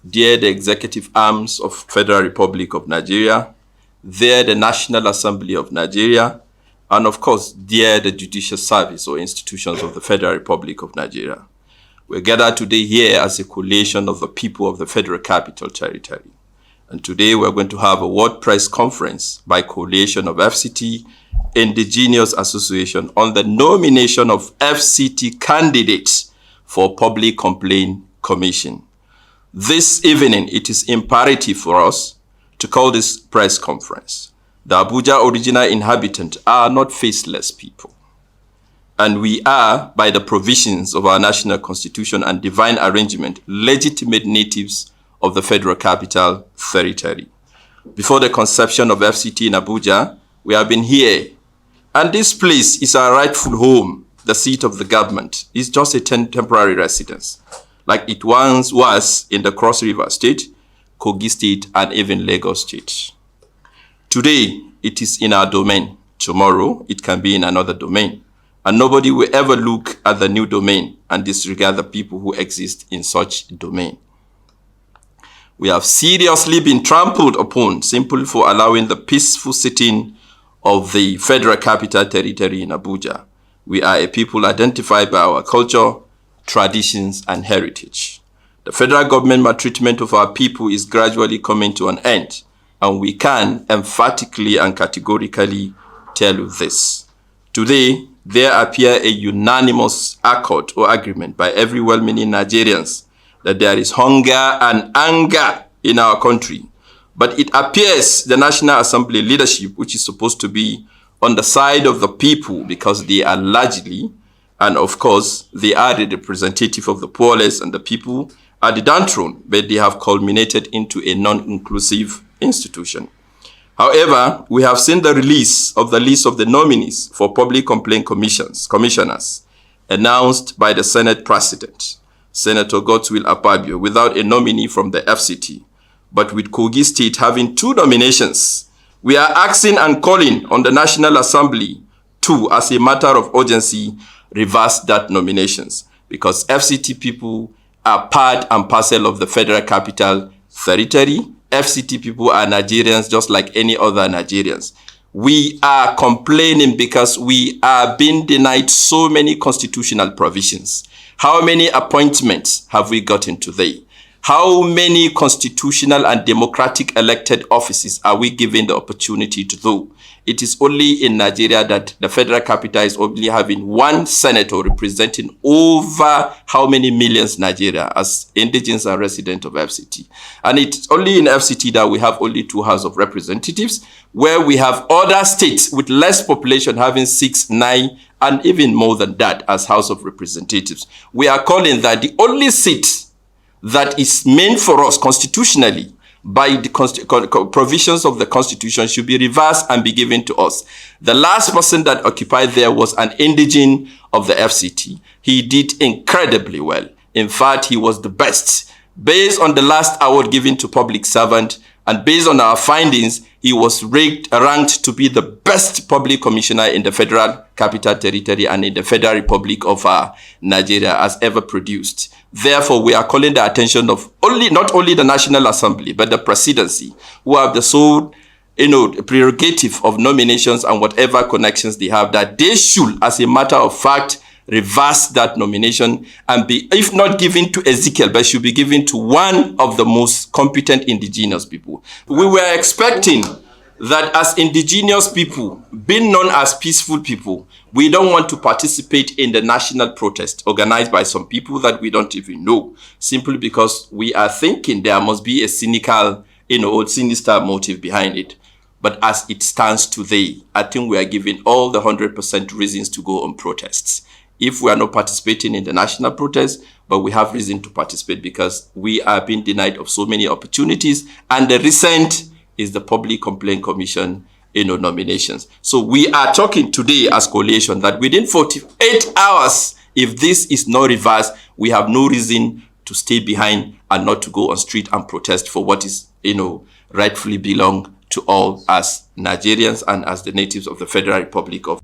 dear the executive arms of Federal Republic of Nigeria, dear the National Assembly of Nigeria, and of course, dear the judicial service or institutions of the Federal Republic of Nigeria. We're gathered today here as a coalition of the people of the Federal Capital Territory. And today we're going to have a World Press Conference by coalition of FCT, Indigenous Association on the nomination of FCT candidates for Public Complaint Commission. This evening, it is imperative for us to call this press conference. The Abuja original inhabitants are not faceless people. And we are, by the provisions of our national constitution and divine arrangement, legitimate natives of the Federal Capital Territory. Before the conception of FCT in Abuja, we have been here. And this place is our rightful home, the seat of the government. It's just a temporary residence, like it once was in the Cross River State, Kogi State, and even Lagos State. Today, it is in our domain. Tomorrow, it can be in another domain. And nobody will ever look at the new domain and disregard the people who exist in such domain. We have seriously been trampled upon simply for allowing the peaceful sitting of the Federal Capital Territory in Abuja. We are a people identified by our culture, traditions, and heritage. The federal government maltreatment of our people is gradually coming to an end, and we can emphatically and categorically tell you this. Today, there appear a unanimous accord or agreement by every well-meaning Nigerians that there is hunger and anger in our country. But it appears the National Assembly leadership, which is supposed to be on the side of the people because they are largely, and of course, they are the representative of the poorless and the people are the downtrodden, but they have culminated into a non-inclusive institution. However, we have seen the release of the list of the nominees for Public Complaint Commissioners announced by the Senate President, Senator Godswill Akpabio, without a nominee from the FCT. But with Kogi State having 2 nominations, we are asking and calling on the National Assembly to, as a matter of urgency, reverse that nominations, because FCT people are part and parcel of the Federal Capital Territory. FCT people are Nigerians just like any other Nigerians. We are complaining because we are being denied so many constitutional provisions. How many appointments have we gotten today? How many constitutional and democratic elected offices are we given the opportunity to do? It is only in Nigeria that the Federal Capital is only having 1 senator representing over how many millions Nigeria as indigenous and resident of FCT. And it's only in FCT that we have only 2 House of Representatives, where we have other states with less population having 6, 9, and even more than that as House of Representatives. We are calling that the only seat that is meant for us constitutionally by the provisions of the Constitution should be reversed and be given to us. The last person that occupied there was an indigene of the FCT. He did incredibly well. In fact, he was the best. Based on the last award given to public servant and based on our findings, he was ranked to be the best public commissioner in the Federal Capital Territory and in the Federal Republic of Nigeria as ever produced. Therefore, we are calling the attention of not only the National Assembly, but the presidency, who have the sole prerogative of nominations and whatever connections they have, that they should, as a matter of fact, reverse that nomination and be, if not given to Ezekiel, but should be given to one of the most competent indigenous people. We were expecting that as indigenous people, being known as peaceful people, we don't want to participate in the national protest organized by some people that we don't even know, simply because we are thinking there must be a cynical, sinister motive behind it. But as it stands today, I think we are given all the 100% reasons to go on protests. If we are not participating in the national protest, but we have reason to participate because we are being denied of so many opportunities. And the recent is the Public Complaint Commission nominations. So we are talking today as coalition that within 48 hours, if this is not reversed, we have no reason to stay behind and not to go on street and protest for what is, rightfully belong to all as Nigerians and as the natives of the Federal Republic of